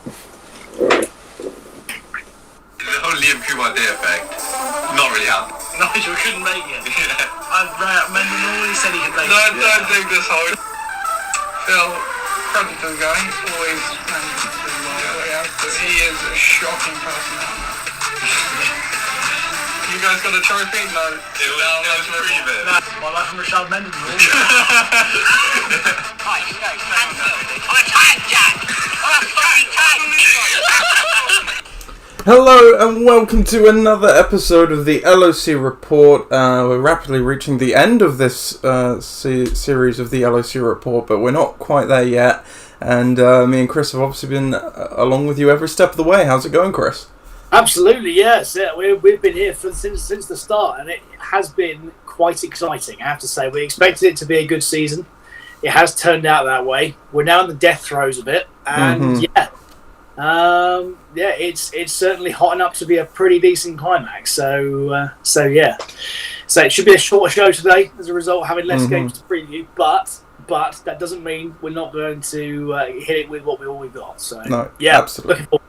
The whole Liam Kumar Day effect, not really happened. Nigel couldn't make it. Yeah. I ran out Mendel always said he could make it. Don't do this whole... Phil, credit to the guy, he's always managed to do well. He is a shocking personality. You guys got a trophy? No. It was previous. No, well, like from Rashad Mendel. Right, you go. I'm a tag, Jack! I'm a fucking tag! Hello and welcome to another episode of the LOC Report. We're rapidly reaching the end of this series of the LOC Report, but we're not quite there yet. And me and Chris have obviously been along with you every step of the way. How's it going, Chris? Absolutely, yes. Yeah, we've been here since the start, and it has been quite exciting, I have to say. We expected it to be a good season. It has turned out that way. We're now in the death throes of it, and it's certainly hotting up to be a pretty decent climax. So it should be a shorter show today as a result, having less games to preview. But that doesn't mean we're not going to hit it with what we've got. So no, yeah, absolutely.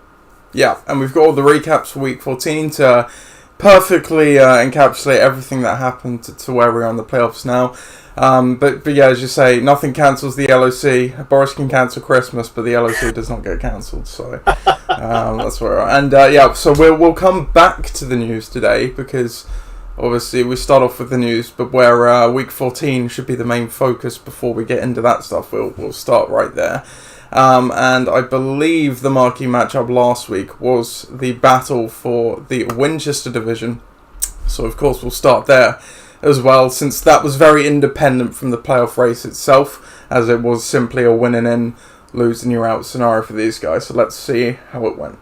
Yeah, and we've got all the recaps for Week 14 to perfectly encapsulate everything that happened to where we are in the playoffs now. But yeah, as you say, nothing cancels the LOC. Boris can cancel Christmas, but the LOC does not get cancelled. So that's where we are. And so we'll come back to the news today because obviously we start off with the news, but where Week 14 should be the main focus before we get into that stuff, we'll start right there. And I believe the marquee matchup last week was the battle for the Winchester division. So of course we'll start there as well, since that was very independent from the playoff race itself, as it was simply a winning in, losing you're out scenario for these guys. So let's see how it went.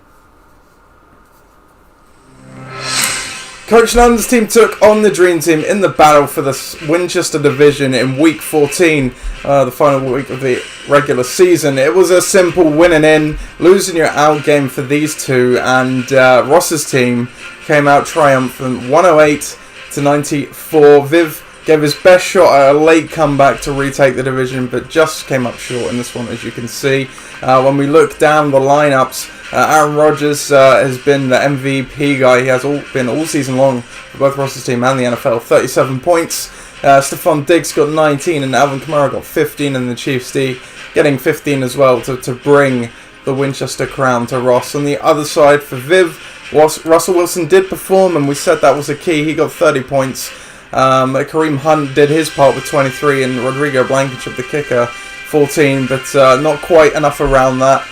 Coach Nan's team took on the Dream Team in the battle for the Winchester division in Week 14, the final week of the regular season. It was a simple winning in, losing your out game for these two, and Ross's team came out triumphant 108-94. Viv gave his best shot at a late comeback to retake the division, but just came up short in this one, as you can see. When we look down the lineups, Aaron Rodgers has been the MVP guy. He has been all season long for both Ross's team and the NFL. 37 points. Stephon Diggs got 19 and Alvin Kamara got 15, and the Chiefs D getting 15 as well to bring the Winchester crown to Ross. On the other side for Viv, Russell Wilson did perform, and we said that was a key. He got 30 points. Kareem Hunt did his part with 23, and Rodrigo Blankenship, the kicker, 14, but not quite enough around that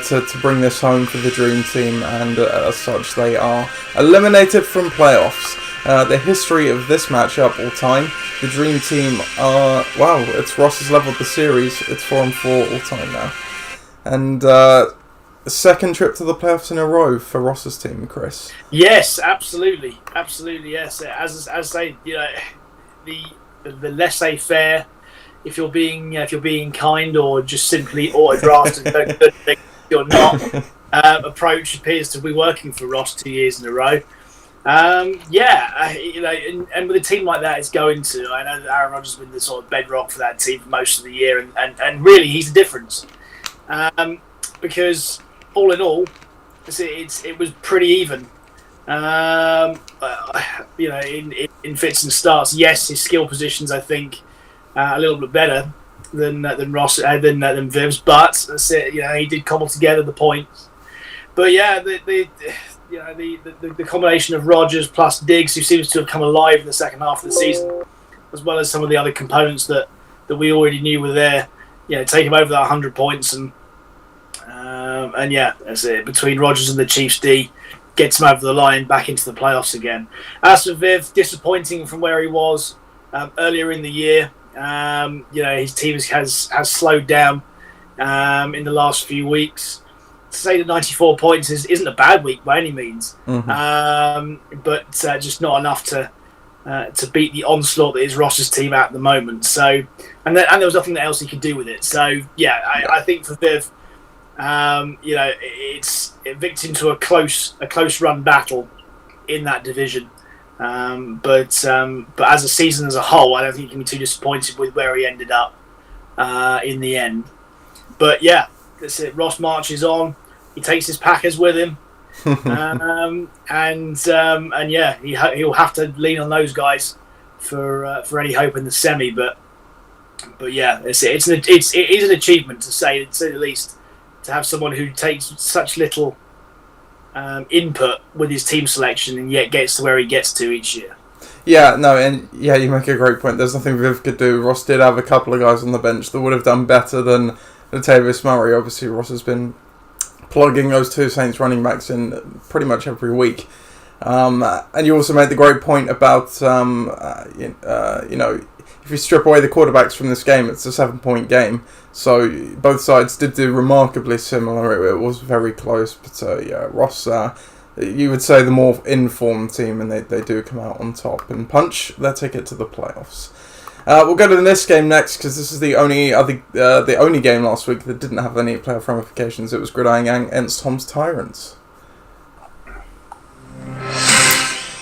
to bring this home for the Dream Team, and as such they are eliminated from playoffs. The history of this matchup all time, the Dream Team are, it's Ross leveled the series. It's 4-4 all time now, and second trip to the playoffs in a row for Ross's team, Chris. Yes, absolutely, yes. As I say, the laissez-faire, if you're being kind or just simply auto-draft and don't think you're not, approach appears to be working for Ross 2 years in a row. And with a team like that, it's going to. I know that Aaron Rodgers has been the sort of bedrock for that team for most of the year, and really he's the difference. Because all in all, it was pretty even. In fits and starts. Yes, his skill positions, I think, a little bit better than Ross than Viv's, but that's it. He did cobble together the points. But yeah, the combination of Rodgers plus Diggs, who seems to have come alive in the second half of the season, as well as some of the other components that we already knew were there, take him over that 100 points, and that's it. Between Rodgers and the Chiefs D, gets him over the line, back into the playoffs again. As for Viv, disappointing from where he was earlier in the year. His team has slowed down in the last few weeks. To say that 94 points isn't a bad week by any means, but just not enough to beat the onslaught that is Ross's team at the moment. So, and there was nothing else he could do with it. So, I think for Viv, it's victim to a close run battle in that division. But as a season as a whole, I don't think he can be too disappointed with where he ended up in the end. But yeah, that's it. Ross marches on. He takes his Packers with him. And yeah, he'll have to lean on those guys for any hope in the semi. But yeah, it is an achievement to say the least, to have someone who takes such little input with his team selection and yet gets to where he gets to each year. Yeah, no, and yeah, you make a great point. There's nothing Viv could do. Ross did have a couple of guys on the bench that would have done better than Latavius Murray. Obviously, Ross has been plugging those two Saints running backs in pretty much every week. And you also made the great point about, if you strip away the quarterbacks from this game, it's a 7-point game. So both sides did do remarkably similar. It was very close. But yeah, Ross, you would say the more informed team, and they do come out on top and punch their ticket to the playoffs. We'll go to this game next, because this is the only game last week that didn't have any playoff ramifications. It was Gridiron Gang against Tom's Tyrants.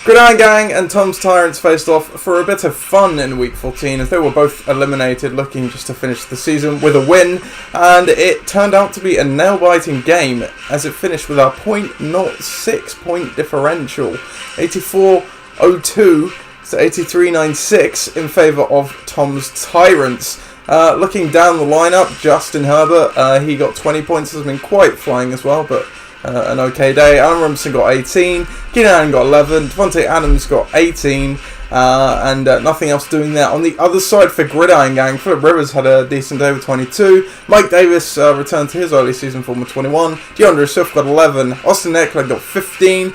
Gridiron Gang and Tom's Tyrants faced off for a bit of fun in Week 14, as they were both eliminated, looking just to finish the season with a win, and it turned out to be a nail-biting game, as it finished with a .06 point differential, 84-02 to 83-96 in favour of Tom's Tyrants. Looking down the lineup, Justin Herbert, he got 20 points, has been quite flying as well, but an okay day. Alan Robinson got 18, Keenan Allen got 11, Devontae Adams got 18, and nothing else doing there. On the other side for Gridiron Gang, Philip Rivers had a decent day with 22, Mike Davis returned to his early season form with 21, DeAndre Swift got 11, Austin Eckler got 15,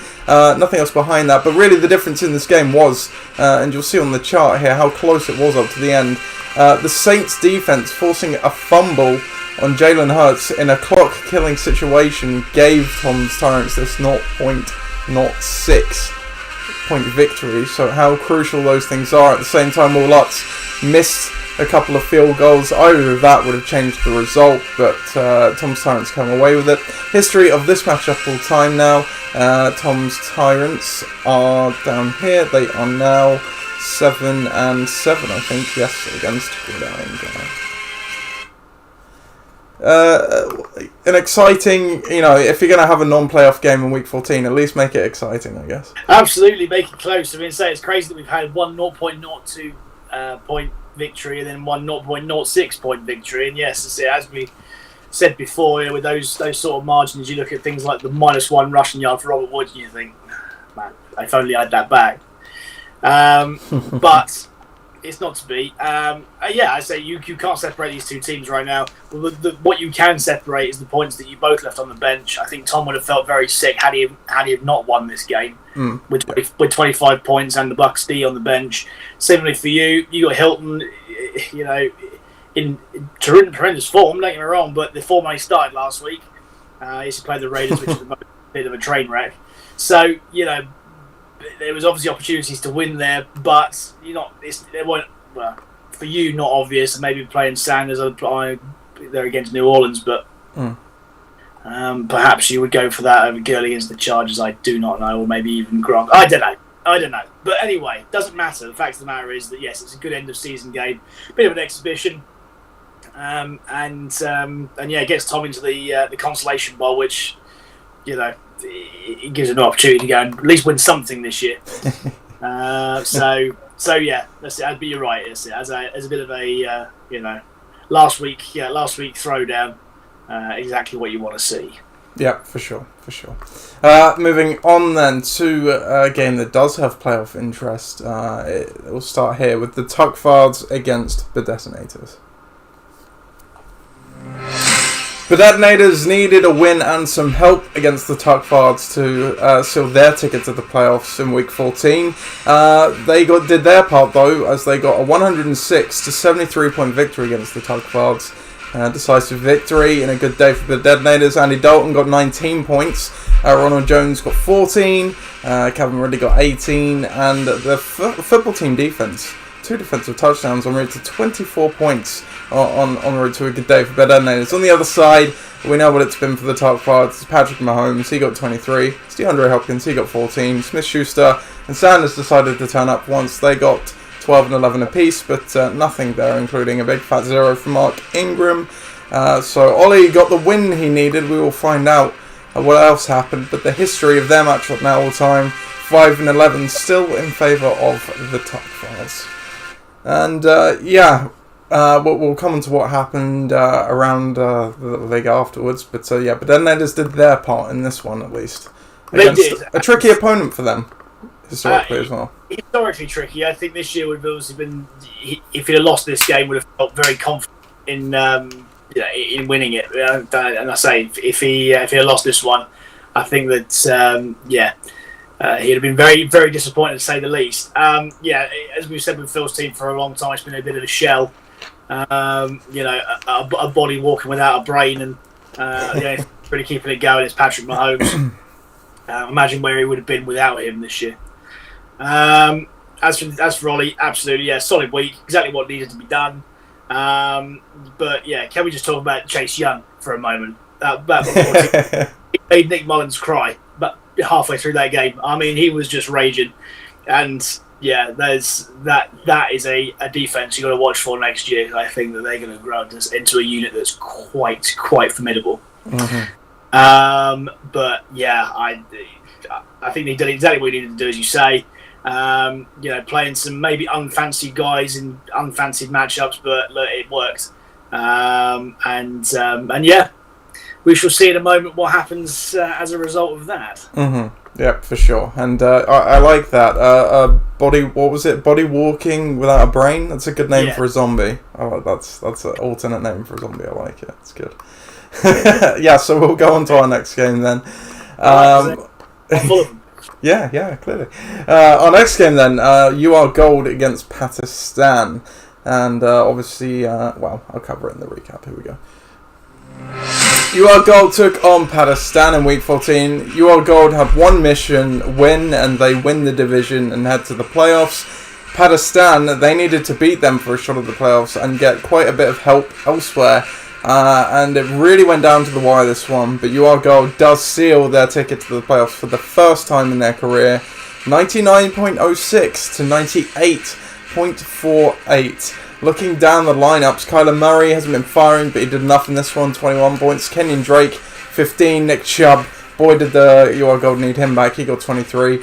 nothing else behind that, but really the difference in this game was, and you'll see on the chart here how close it was up to the end, the Saints defense forcing a fumble on Jalen Hurts in a clock-killing situation gave Tom's Tyrants this 0.06 point victory. So how crucial those things are. At the same time, Will Lutz missed a couple of field goals. Either of that would have changed the result, but Tom's Tyrants come away with it. History of this matchup all time now. Tom's Tyrants are down here. They are now 7-7, I think. Yes, against Gridiron Gang. An exciting, if you're going to have a non-playoff game in Week 14, at least make it exciting, I guess. Absolutely, make it close. I mean, it's crazy that we've had one 0.02 point victory and then one 0.06 point victory. And yes, as we said before, with those sort of margins, you look at things like the -1 rushing yard for Robert Woods, and you think, man, if only I had that back. But it's not to be. I say you can't separate these two teams right now. What you can separate is the points that you both left on the bench. I think Tom would have felt very sick had he not won this game with 25 points and the Bucks D on the bench. Similarly for you got Hilton, in tremendous form. Don't get me wrong, but the form he started last week, he used to play the Raiders, which is a bit of a train wreck. So there was obviously opportunities to win there, but they weren't, for you, not obvious. Maybe playing Sanders, they're against New Orleans, but perhaps you would go for that over Gurley against the Chargers. I do not know, or maybe even Gronk. I don't know. But anyway, doesn't matter. The fact of the matter is that yes, it's a good end of season game, bit of an exhibition, and it gets Tom into the consolation bowl, which it gives him an opportunity to go and at least win something this year. So yeah, that's it. But you're right. It's as a bit of a last week throwdown. Exactly what you want to see. Yeah, for sure. Moving on then to a game that does have playoff interest. We'll start here with the Tuckfards against the Detonators. The Detonators needed a win and some help against the Tuckfards to seal their ticket to the playoffs in Week 14. They did their part though, as they got a 106 to 73 point victory against the Tuckfards. Decisive victory in a good day for the Detonators. Andy Dalton got 19 points. Ronald Jones got 14. Calvin Ridley got 18. And the football team defense, 2 defensive touchdowns en route to 24 points en route to a good day for the Detonators. On the other side, we know what it's been for the Tuckfards. It's Patrick Mahomes, he got 23. It's DeAndre Hopkins, he got 14. Smith-Schuster and Sanders decided to turn up once. They got 12 and 11 apiece, but nothing there, including a big fat 0 from Mark Ingram. So Ollie got the win he needed. We will find out what else happened, but the history of their matchup now all time, 5-11, still in favour of the Tuck Files. And we'll come on to what happened around the league afterwards, but then they just did their part in this one at least. They did. A tricky opponent for them, historically as well. Historically tricky. I think this year would have obviously been, if he'd have lost this game, would have felt very confident in winning it. And I say, if he had lost this one, I think that he'd have been very, very disappointed to say the least. As we've said with Phil's team for a long time, it's been a bit of a shell. A body walking without a brain, and really keeping it going is Patrick Mahomes. Imagine where he would have been without him this year. As for Ollie, absolutely, solid week, exactly what needed to be done. But can we just talk about Chase Young for a moment? He made Nick Mullins cry, but halfway through that game, I mean, he was just raging, and there's that is a defense you got to watch for next year. I think that they're going to grow into a unit that's quite formidable. Mm-hmm. I think they did exactly what he needed to do, as you say. Playing some maybe unfancied guys in unfancied matchups, but look, it worked. We shall see in a moment what happens as a result of that. Mm-hmm. Yep, for sure. And I like that. Body walking without a brain. That's a good name for a zombie. Oh, that's an alternate name for a zombie. I like it. It's good. So we'll go on to our next game then. Yeah, clearly. Our next game then, you are gold against Pakistan. And obviously, I'll cover it in the recap. Here we go. You are Gold took on Pakistan in week 14. You are Gold had one mission, win, and they win the division and head to the playoffs. Pakistan, they needed to beat them for a shot at the playoffs and get quite a bit of help elsewhere. And it really went down to the wire this one, but You Are Gold does seal their ticket to the playoffs for the first time in their career. 99.06 to 98.48. Looking down the lineups, Kyler Murray hasn't been firing, but he did enough in this one, 21 points. Kenyon Drake, 15. Nick Chubb, boy did the You Are Gold need him back, he got 22,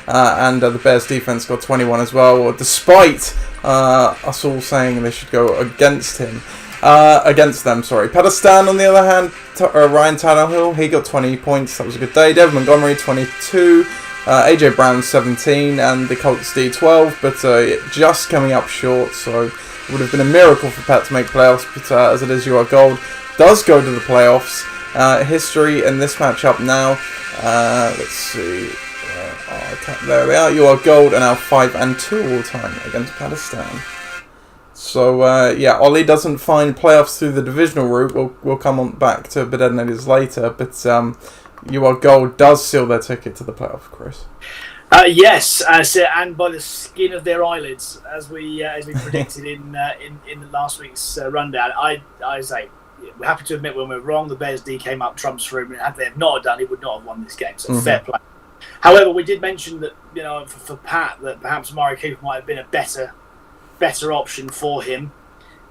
and the Bears defense got 21 as well, despite us all saying they should go against them. Pakistan, on the other hand, Ryan Tannehill, he got 20 points. That was a good day. David Montgomery, 22. AJ Brown, 17. And the Colts D, 12. But just coming up short. So it would have been a miracle for Pat to make playoffs. But as it is, You Are Gold does go to the playoffs. History in this matchup now. Let's see. There we are. You Are Gold are now 5-2 all time against Pakistan. So, Ollie doesn't find playoffs through the divisional route. We'll come on back to Bidednedis later, but You Are Gold does seal their ticket to the playoff, Chris. Yes, and by the skin of their eyelids, as we predicted in the last week's rundown. I say, we're happy to admit when we're wrong. The Bears D came up trumps for him, and had they have not done, he would not have won this game. So fair play. However, we did mention that for Pat that perhaps Amari Cooper might have been a better option for him,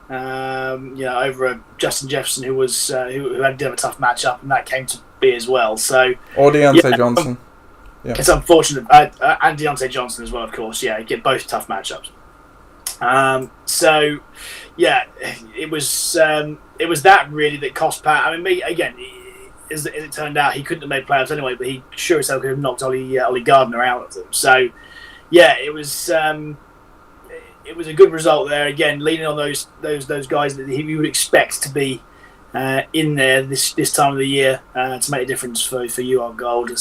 over Justin Jefferson, who was who had a tough matchup, and that came to be as well. So or Deontay Johnson. Yeah. It's unfortunate, and Deontay Johnson as well, of course. Yeah, get both tough matchups. It was that really that cost Pat. I mean, as it turned out, he couldn't have made playoffs anyway, but he sure as hell could have knocked Ollie Gardner out of them. So it was. It was a good result there. Again, leaning on those guys that you would expect to be in there this time of the year to make a difference for You Are Gold. I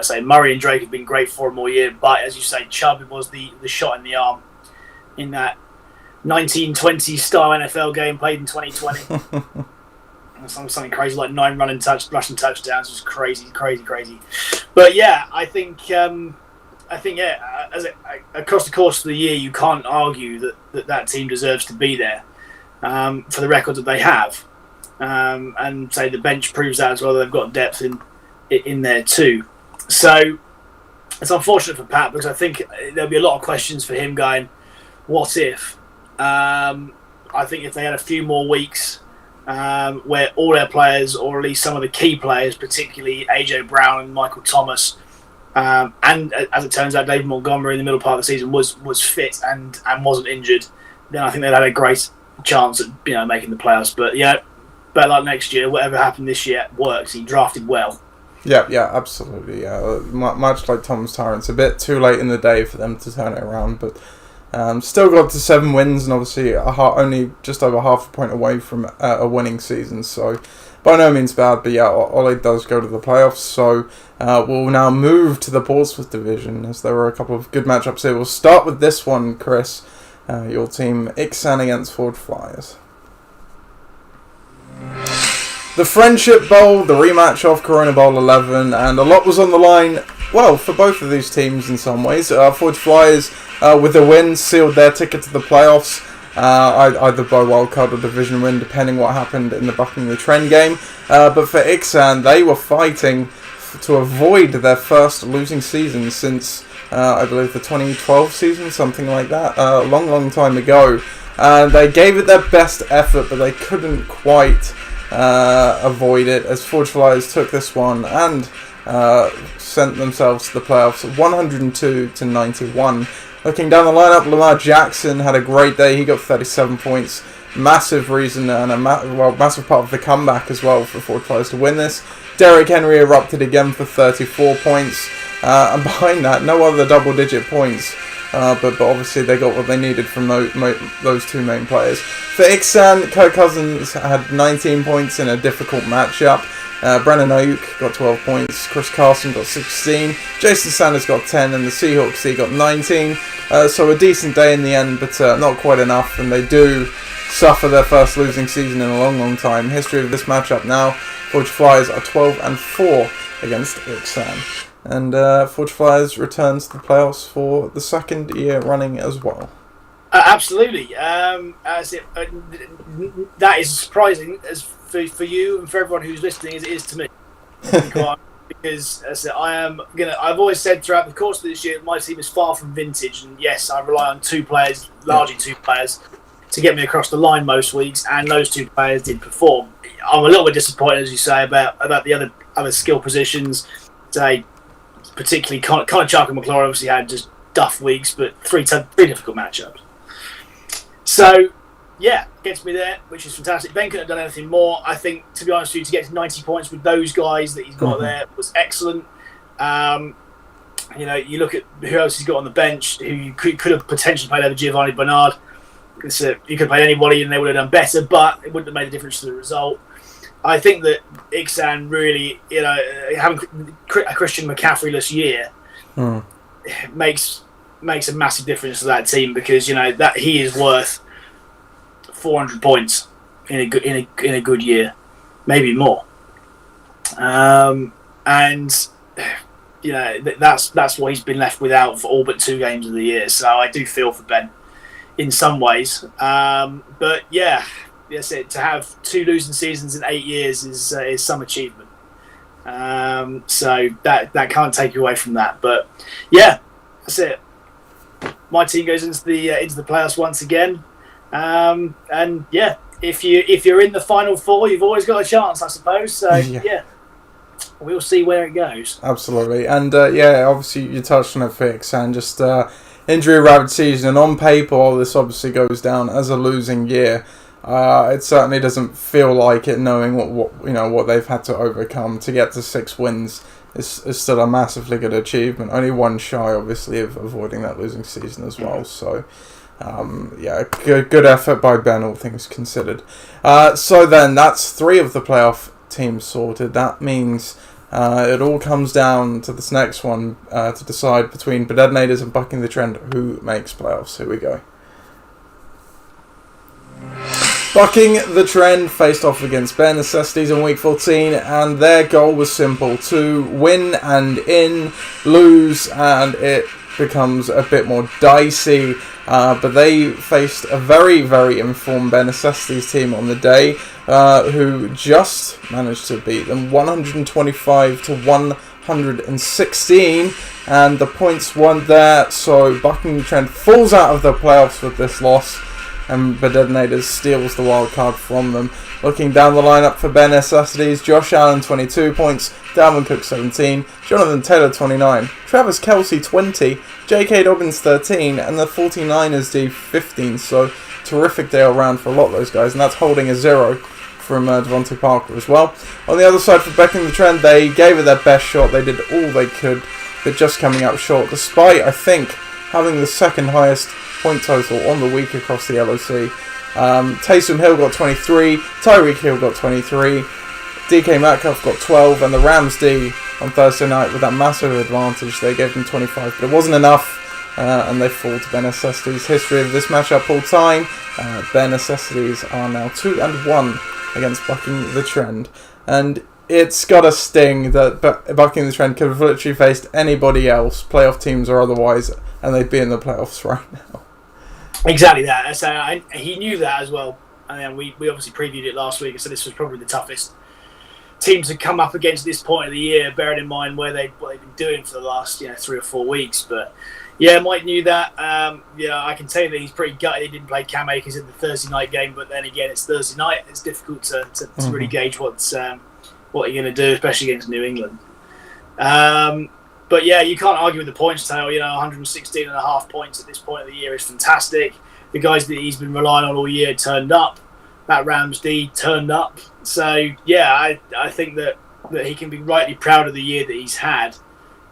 say Murray and Drake have been great for him all year, but as you say, Chubb was the shot in the arm in that 1920 style NFL game played in 2020. Something crazy like 9 rushing touchdowns was crazy. But I think across the course of the year, you can't argue that team deserves to be there for the record that they have, and say the bench proves that as well. They've got depth in there too. So it's unfortunate for Pat because I think there'll be a lot of questions for him going, what if? I think if they had a few more weeks where all their players, or at least some of the key players, particularly AJ Brown and Michael Thomas, and as it turns out, David Montgomery in the middle part of the season was fit and wasn't injured, then I think they'd had a great chance at making the playoffs. But yeah, better luck next year. Whatever happened this year works. He drafted well. Yeah, absolutely. Yeah, much like Tom's Tyrants, a bit too late in the day for them to turn it around, but still got to 7 wins and obviously only just over half a point away from a winning season. So by no means bad, but yeah, Ole does go to the playoffs. So we'll now move to the Portsmouth division, as there were a couple of good matchups here. We'll start with this one, Chris. Your team, Ixan against Forge Flyers. The Friendship Bowl, the rematch of Corona Bowl 11, and a lot was on the line, well, for both of these teams in some ways. Forge Flyers, with a win, sealed their ticket to the playoffs, either by wildcard or division win, depending what happened in the Bucking the Trend game. But for Ixan, they were fighting to avoid their first losing season since, I believe, the 2012 season, something like that, a long time ago. They gave it their best effort, but they couldn't quite avoid it, as Forge Flyers took this one and sent themselves to the playoffs 102-91. Looking down the lineup, Lamar Jackson had a great day. He got 37 points. Massive reason and a massive part of the comeback as well for Forge Flyers to win this. Derrick Henry erupted again for 34 points. And behind that, no other double-digit points. But obviously they got what they needed from those two main players. For Ixan, Kirk Cousins had 19 points in a difficult matchup. Brennan Ayuk got 12 points. Chris Carson got 16. Jason Sanders got 10. And the Seahawks, he got 19. So a decent day in the end, but not quite enough. And they do suffer their first losing season in a long time. History of this matchup now. Forge Flyers are 12-4 against Ixan. And Forge Flyers returns to the playoffs for the second year running as well. Absolutely. That is surprising as for you and for everyone who's listening as it is to me. Because I've always said throughout the course of this year, my team is far from vintage. And yes, I rely on largely two players, to get me across the line most weeks. And those two players did perform. I'm a little bit disappointed, as you say, about the other skill positions. Say, particularly Connor Chuck and McLaurin obviously had just duff weeks, but three difficult matchups. So, yeah, gets me there, which is fantastic. Ben couldn't have done anything more. I think, to be honest with you, to get to 90 points with those guys that he's got there was excellent. You look at who else he's got on the bench, who you could have potentially played over Giovanni Bernard. You could have played anybody and they would have done better, but it wouldn't have made a difference to the result. I think that Ixan really, having a Christian McCaffrey-less year makes a massive difference to that team, because that he is worth 400 points in a good year, maybe more. That's what he's been left without for all but 2 games of the year. So I do feel for Ben in some ways, but yeah. Yes, to have 2 losing seasons in 8 years is some achievement. So that can't take you away from that. But yeah, that's it. My team goes into the playoffs once again. And yeah, if you're in the final 4, you've always got a chance, I suppose. So yeah, we'll see where it goes. Absolutely, and obviously you touched on it, Fix, and just injury-ravaged season. And on paper, all this obviously goes down as a losing year. It certainly doesn't feel like it, knowing what they've had to overcome to get to 6 wins is still a massively good achievement. Only 1 shy, obviously, of avoiding that losing season as well. So, good effort by Ben, all things considered. So then, that's 3 of the playoff teams sorted. That means it all comes down to this next one to decide between Bedednators and Bucking the Trend who makes playoffs. Here we go. Bucking the Trend faced off against Bare Necessities in Week 14, and their goal was simple: to win and lose, and it becomes a bit more dicey. But they faced a very, very informed Bare Necessities team on the day, who just managed to beat them 125-116, and the points weren't there, so Bucking the Trend falls out of the playoffs with this loss. and the Detonators steals the wild card from them. Looking down the lineup for bare necessities, Josh Allen 22 points, Dalvin Cook 17, Jonathan Taylor 29, Travis Kelce 20, J.K. Dobbins 13, and the 49ers D 15. So terrific day all round for a lot of those guys, and that's holding a 0 from Devontae Parker as well. On the other side, for backing the trend, they gave it their best shot. They did all they could, but just coming up short, despite, I think, having the second highest point total on the week across the LOC. Taysom Hill got 23, Tyreek Hill got 23, DK Metcalf got 12, and the Rams D on Thursday night with that massive advantage, they gave them 25, but it wasn't enough, and they fall to bare necessities. History of this matchup all time, bare necessities are now 2-1 against bucking the trend, and it's got a sting that bucking the trend could have literally faced anybody else, playoff teams or otherwise, and they'd be in the playoffs right now. Exactly that. So he knew that as well. And we obviously previewed it last week, so this was probably the toughest teams to come up against at this point of the year, bearing in mind what they've been doing for the last 3 or 4 weeks. But yeah, Mike knew that. I can tell you that he's pretty gutted he didn't play Cam Akers in the Thursday night game, but then again, it's Thursday night. It's difficult to really gauge what you're going to do, especially against New England. But yeah, you can't argue with the points total. 116.5 points at this point of the year is fantastic. The guys that he's been relying on all year turned up. That Rams D turned up. So yeah, I think that he can be rightly proud of the year that he's had.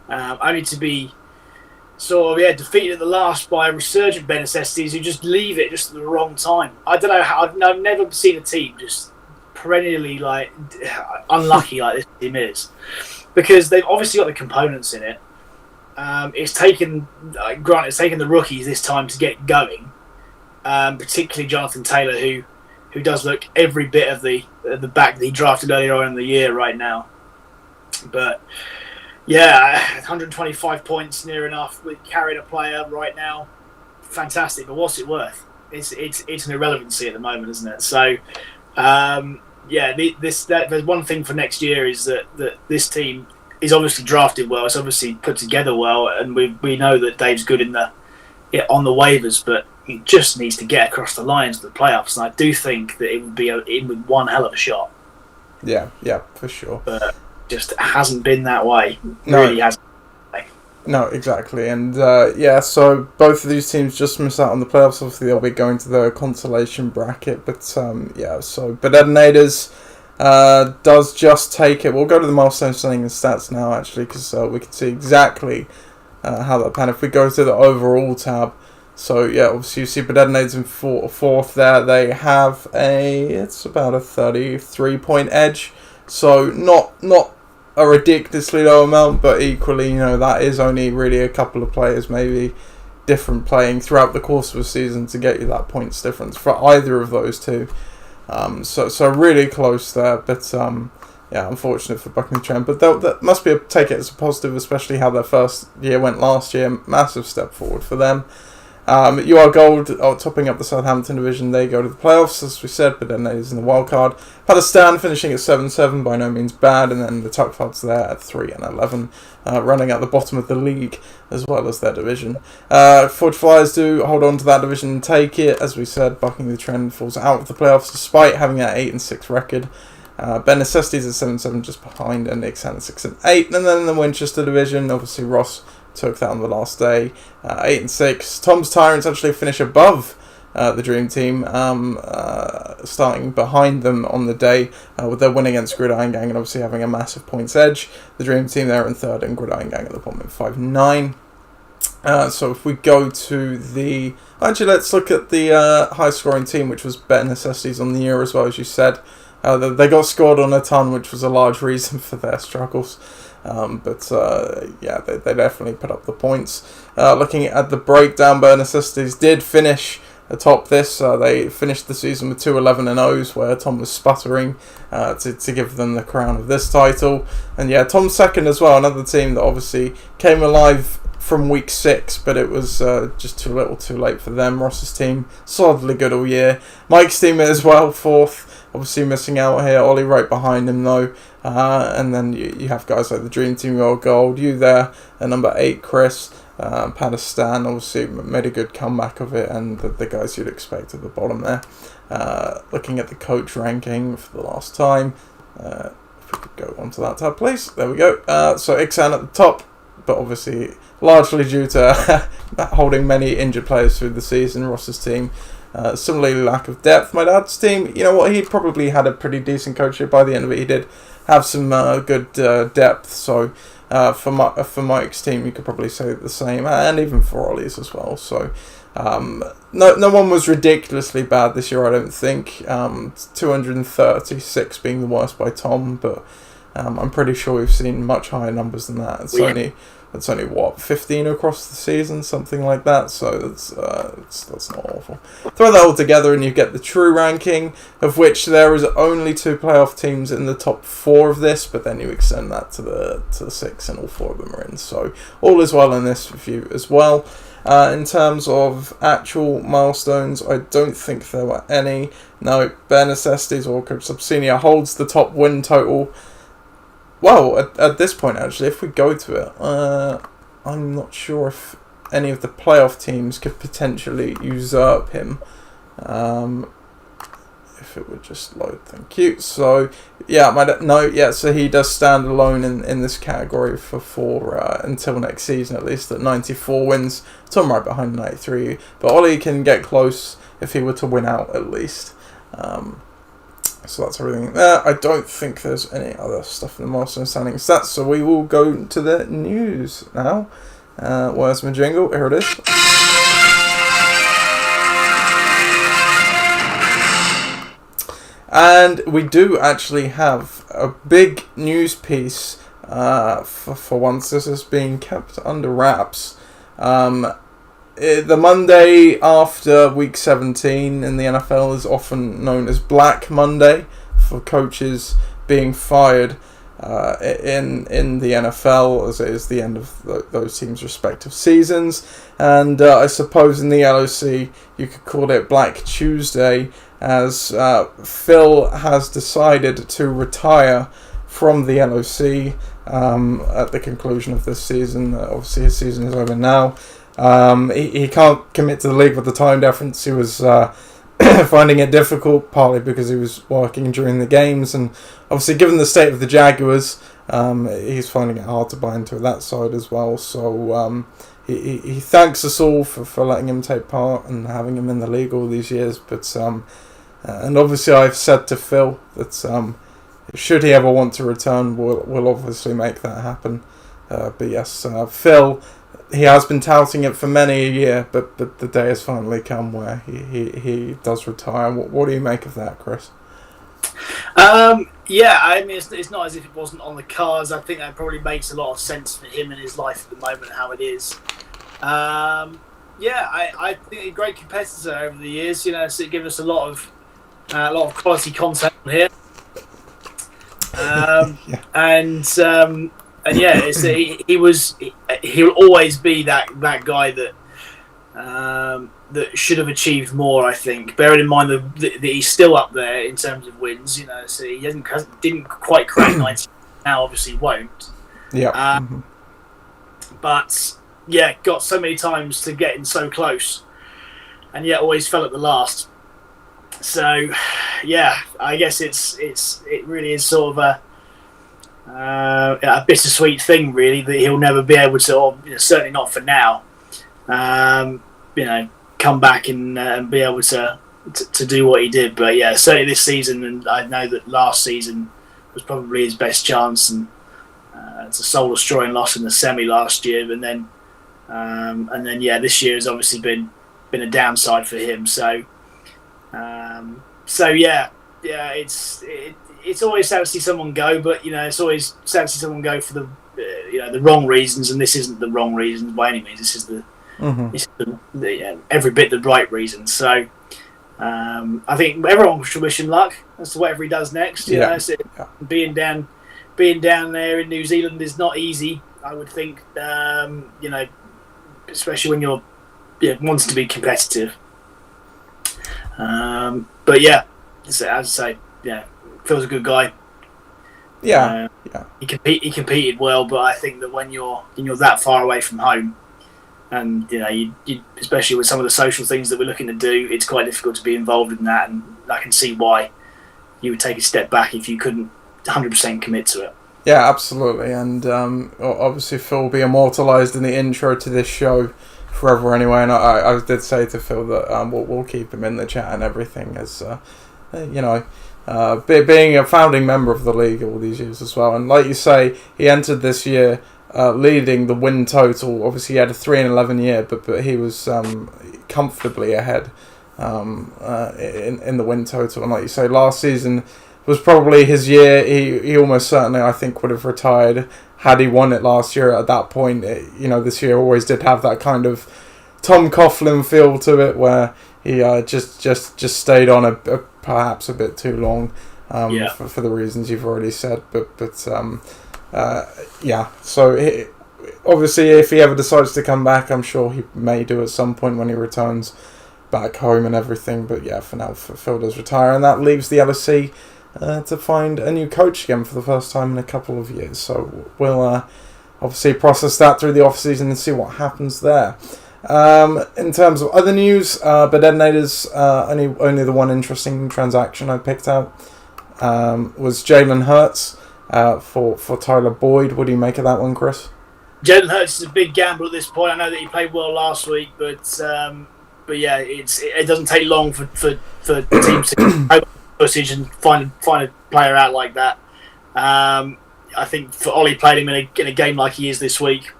Only to be defeated at the last by a resurgent bare necessities who just leave it just at the wrong time. I don't know how. I've never seen a team just perennially unlucky like this team is, because they've obviously got the components in it. It's taken the rookies this time to get going, particularly Jonathan Taylor, who does look every bit of the back that he drafted earlier on in the year right now. But yeah, 125 points near enough with carrying a player right now, fantastic. But what's it worth? It's an irrelevancy at the moment, isn't it? So there's one thing for next year is that this team is obviously drafted well. It's obviously put together well, and we know that Dave's good on the waivers, but he just needs to get across the lines to the playoffs. And I do think that it would be in with one hell of a shot. Yeah, for sure. But just hasn't been that way. No. Really hasn't. No, exactly. And so both of these teams just miss out on the playoffs. Obviously, they'll be going to the consolation bracket. But Detonators does just take it. We'll go to the milestone standing and stats now, actually, because we can see exactly how that pan. If we go to the overall tab, so yeah, obviously you see Detonators in fourth there. They have it's about a 33-point edge. So not a ridiculously low amount, but equally, that is only really a couple of players maybe different playing throughout the course of a season to get you that points difference for either of those two. So really close there, but unfortunate for bucking the trend. But that must take it as a positive, especially how their first year went last year. Massive step forward for them. UR Gold topping up the Southampton division. They go to the playoffs, as we said, but then they're in the wild card. Pakistan finishing at 7-7, by no means bad, and then the Tuckfuds there at 3-11, running at the bottom of the league as well as their division. Forge Flyers do hold on to that division and take it. As we said, bucking the trend falls out of the playoffs despite having that 8-6 record. Ben Necessities at 7-7, just behind, and Nick's at 6-8, and then in the Winchester division, obviously Ross took that on the last day, 8-6. Tom's Tyrants actually finish above the Dream Team, starting behind them on the day with their win against Gridiron Gang and obviously having a massive points edge. The Dream Team there in third and Gridiron Gang at the bottom at 5-9. So if we go to let's look at the high scoring team, which was Better Necessities on the year as well, as you said. They got scored on a ton, which was a large reason for their struggles. They definitely put up the points. Looking at the breakdown, Better Necessities did finish atop this. They finished the season with 2-11-0s, where Tom was sputtering to give them the crown of this title. And yeah, Tom's second as well, another team that obviously came alive from week 6, but it was just too little too late for them. Ross's team, solidly good all year. Mike's team as well, fourth. Obviously missing out here. Ollie right behind him though. And then you have guys like the Dream Team, Royal Gold, you there at number 8, Chris. Pakistan obviously made a good comeback of it, and the guys you'd expect at the bottom there. Looking at the coach ranking for the last time, if we could go onto that tab, please. There we go. So Iksan at the top, but obviously largely due to holding many injured players through the season. Ross's team, similarly lack of depth. My dad's team, you know what, he probably had a pretty decent coach here by the end of it. He did have some good depth, so for Mike's team you could probably say the same, and even for Ollie's as well. So no one was ridiculously bad this year, I don't think. 236 being the worst by Tom, but I'm pretty sure we've seen much higher numbers than that. It's only what, 15 across the season, something like that. So that's not awful. Throw that all together and you get the true ranking, of which there is only 2 playoff teams in the top 4 of this, but then you extend that to the 6, and all 4 of them are in. So all is well in this review as well. In terms of actual milestones, I don't think there were any. No, Bare Necessities or Coach Subsenia holds the top win total. Well, at this point, actually, if we go to it, I'm not sure if any of the playoff teams could potentially usurp him. If it would just load, thank you. So, yeah, so he does stand alone in this category for until next season, at least, at 94 wins. Tom right behind 93. But Ollie can get close if he were to win out, at least. So that's everything there. I don't think there's any other stuff in the milestone standing stats, so we will go to the news now. Where's my jingle? Here it is. And we do actually have a big news piece for once. This is being kept under wraps. The Monday after Week 17 in the NFL is often known as Black Monday for coaches being fired in the NFL, as it is the end of those teams' respective seasons. And I suppose in the LOC you could call it Black Tuesday, as Phil has decided to retire from the LOC at the conclusion of this season. Obviously his season is over now. He can't commit to the league with the time difference. He was finding it difficult, partly because he was working during the games, and obviously given the state of the Jaguars, he's finding it hard to buy into that side as well. So he thanks us all for letting him take part and having him in the league all these years. But and obviously I've said to Phil that should he ever want to return, we'll obviously make that happen. But yes, Phil, he has been touting it for many a year, but the day has finally come where he does retire. What do you make of that, Chris? Yeah, I mean, it's not as if it wasn't on the cards. I think that probably makes a lot of sense for him and his life at the moment, how it is. I think a great competitor over the years. So it gives us a lot of quality content on here. He'll always be that guy that should have achieved more, I think. Bearing in mind that he's still up there in terms of wins, so he didn't quite crack 90. Now obviously won't. Yeah. But yeah, got so many times to get in so close, and yet always fell at the last. So yeah, I guess it really is sort of a bittersweet thing, really, that he'll never be able to, or certainly not for now, come back and be able to do what he did. But yeah, certainly this season, and I know that last season was probably his best chance, and it's a soul-destroying loss in the semi last year, and then this year has obviously been a downside for him. So it's always sad to see someone go, but it's always sad to see someone go for the the wrong reasons, and this isn't the wrong reasons by any means. This is every bit the right reasons. So I think everyone should wish him luck as to whatever he does next. Being down there in New Zealand is not easy, I would think. Especially when you're wanting to be competitive. But yeah, as I say, Phil's a good guy. Yeah. He competed well, but I think that when you're that far away from home, and you especially with some of the social things that we're looking to do, it's quite difficult to be involved in that, and I can see why you would take a step back if you couldn't 100% commit to it. Yeah, absolutely, and obviously Phil will be immortalised in the intro to this show forever anyway, and I did say to Phil that we'll keep him in the chat and everything, as being a founding member of the league all these years as well. And like you say, he entered this year leading the win total. Obviously he had a 3-11 year, but he was comfortably ahead in the win total. And like you say, last season was probably his year. He almost certainly, I think, would have retired had he won it last year. At that point, this year always did have that kind of Tom Coughlin feel to it, where he just stayed on perhaps a bit too long for the reasons you've already said. So obviously, if he ever decides to come back, I'm sure he may do at some point when he returns back home and everything. But yeah, for now, Phil does retire, and that leaves the LOC to find a new coach again for the first time in a couple of years. So we'll obviously process that through the off-season and see what happens there. In terms of other news, Bednaders, only the one interesting transaction I picked out was Jalen Hurts for Tyler Boyd. What do you make of that one, Chris? Jalen Hurts is a big gamble at this point. I know that he played well last week, but yeah, it doesn't take long for teams to footage and find a player out like that. I think for Ollie playing him in a game like he is this week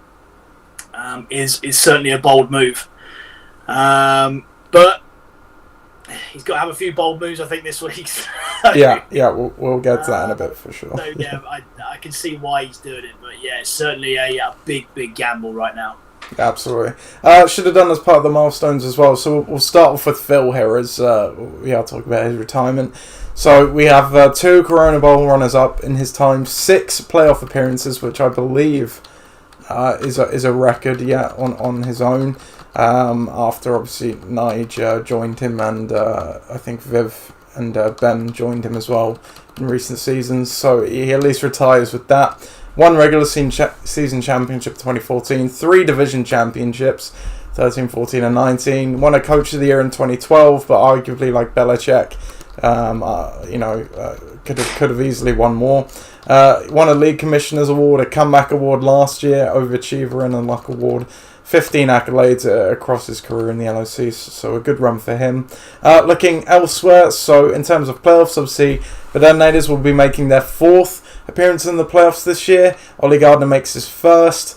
is certainly a bold move. But he's got to have a few bold moves, I think, this week. We'll get to that in a bit for sure. So yeah, I can see why he's doing it, but yeah, it's certainly a big gamble right now. Absolutely. Should have done as part of the milestones as well. So we'll start off with Phil here as we are talking about his retirement. So we have 2 Corona Bowl runners-up in his time, 6 playoff appearances, which I believe is a record on his own. After obviously Nige joined him, and I think Viv and Ben joined him as well in recent seasons. So he at least retires with that. 1 regular season championship 2014, 3 division championships 13, 14 and 19. Won a coach of the year in 2012, but arguably like Belichick, could have easily won more. Won a league commissioner's award, a comeback award last year, overachiever and a luck award. 15 accolades across his career in the LOC, so a good run for him. Looking elsewhere, so in terms of playoffs, obviously the Detonators will be making their 4th appearance in the playoffs this year. Ollie Gardner makes his 1st.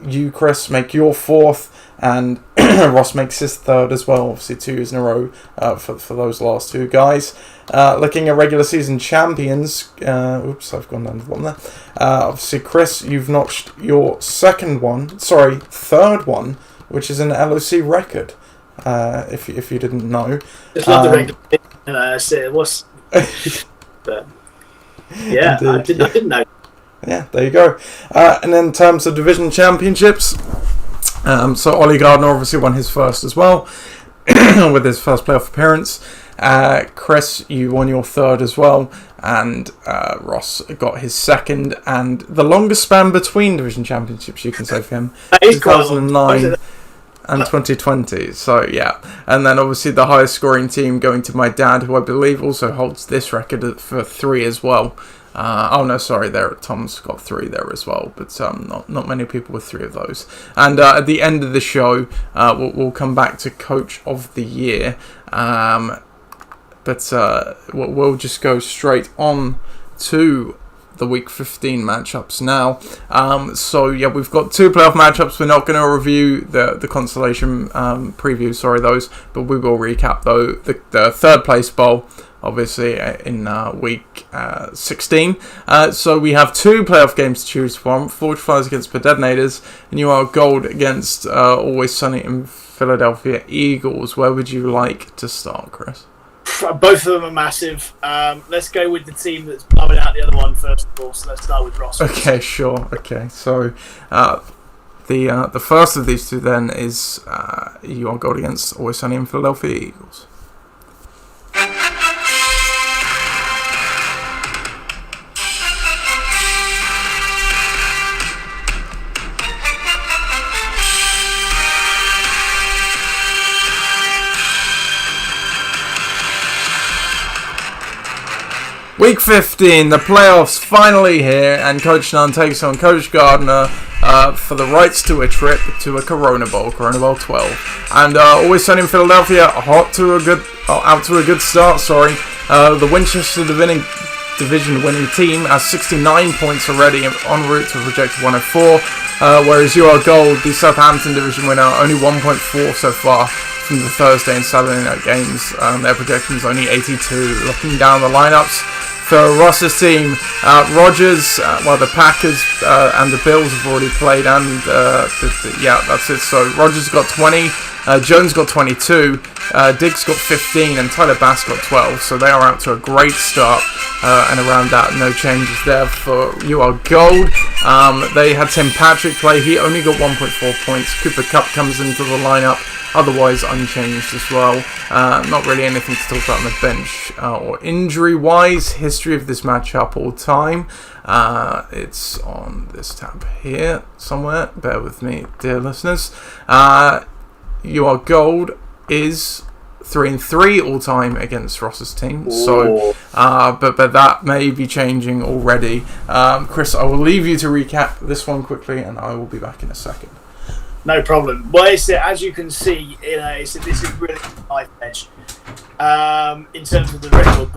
You, Chris, make your 4th. And Ross makes his 3rd as well, obviously 2 years in a row for those last 2 guys. Looking at regular season champions, I've gone down to the bottom there. Obviously, Chris, you've notched your 3rd one, which is an LOC record, if you didn't know. Just love the record. But yeah, I didn't know. Yeah, there you go. And then in terms of division championships, so Ollie Gardner obviously won his 1st as well with his 1st playoff appearance. Chris, you won your 3rd as well, and Ross got his 2nd, and the longest span between division championships, you can say, for him, 2009 and 2020. So yeah, and then obviously the highest scoring team going to my dad, who I believe also holds this record for 3 as well. Tom's got 3 there as well, but not many people with 3 of those. And at the end of the show, we'll come back to Coach of the Year, but we'll just go straight on to the Week 15 matchups now. So yeah, we've got 2 playoff matchups. We're not going to review the consolation preview, those, but we will recap though the 3rd place bowl, obviously in week 16. So we have 2 playoff games to choose from. Forge Fires against the Detonators, and you are Gold against Always Sunny in Philadelphia Eagles. Where would you like to start, Chris? Both of them are massive. Let's go with the team that's blowing out the other one first of all. So let's start with Ross. Okay, sure. Okay, so the first of these 2 then is you are Gold against Always Sunny in Philadelphia Eagles. Week 15, the playoffs finally here, and Coach Nunn takes on Coach Gardner for the rights to a trip to a Corona Bowl 12. And Always Sunny in Philadelphia, out to a good start. The Winchester division winning team has 69 points already, en route to a projected 104. Whereas you are Gold, the Southampton division winner, only 1.4 so far from the Thursday and Saturday night games. Their projection is only 82. Looking down the lineups for Ross's team, Rodgers, the Packers and the Bills have already played, and that's it. So Rodgers got 20, Jones got 22, Diggs got 15, and Tyler Bass got 12. So they are out to a great start, and around that, no changes there for You Are Gold. They had Tim Patrick play. He only got 1.4 points. Cooper Kupp comes into the lineup, otherwise unchanged as well. Not really anything to talk about on the bench or injury-wise. History of this matchup all time. It's on this tab here somewhere. Bear with me, dear listeners. You Are Gold is 3-3 all time against Ross's team. So, but that may be changing already. Chris, I will leave you to recap this one quickly, and I will be back in a second. No problem. Well, as you can see, this is really a knife edge in terms of the record.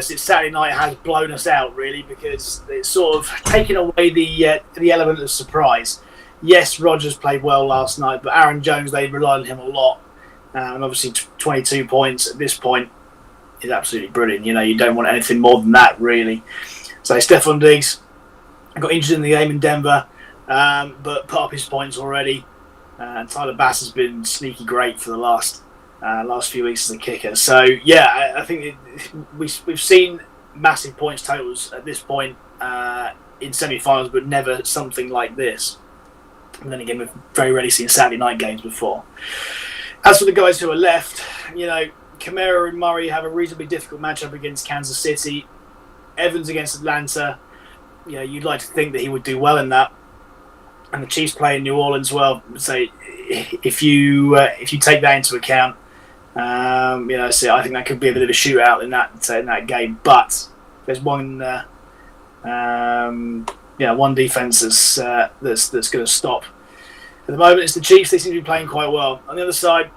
Saturday night has blown us out, really, because it's sort of taken away the element of surprise. Yes, Rodgers played well last night, but Aaron Jones, they relied on him a lot. And obviously 22 points at this point is absolutely brilliant. You don't want anything more than that, really. So Stephon Diggs got injured in the game in Denver, but put up his points already. And Tyler Bass has been sneaky great for the last few weeks as a kicker. So, yeah, I think we've seen massive points totals at this point in semi-finals, but never something like this. And then again, we've very rarely seen Saturday night games before. As for the guys who are left, Kamara and Murray have a reasonably difficult matchup against Kansas City. Evans against Atlanta, you'd like to think that he would do well in that. And the Chiefs play in New Orleans. Well, so if you take that into account, so I think that could be a bit of a shootout in that game. But there's one defense that's going to stop. At the moment, it's the Chiefs. They seem to be playing quite well. On the other side,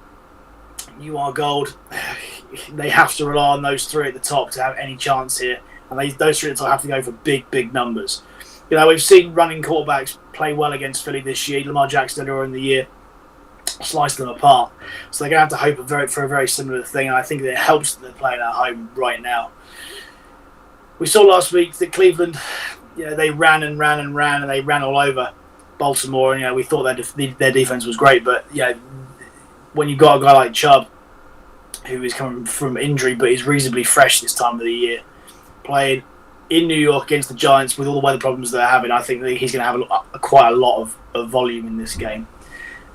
You Are Gold. They have to rely on those three at the top to have any chance here, and those three at the top have to go for big numbers. We've seen running quarterbacks play well against Philly this year. Lamar Jackson earlier in the year sliced them apart. So they're going to have to hope for a very similar thing, and I think that it helps that they're playing at home right now. We saw last week that Cleveland, they ran, and they ran all over Baltimore, and we thought their defense was great, but when you've got a guy like Chubb, who is coming from injury but is reasonably fresh this time of the year, playing in New York against the Giants with all the weather problems they're having, I think that he's going to have quite a lot of volume in this game.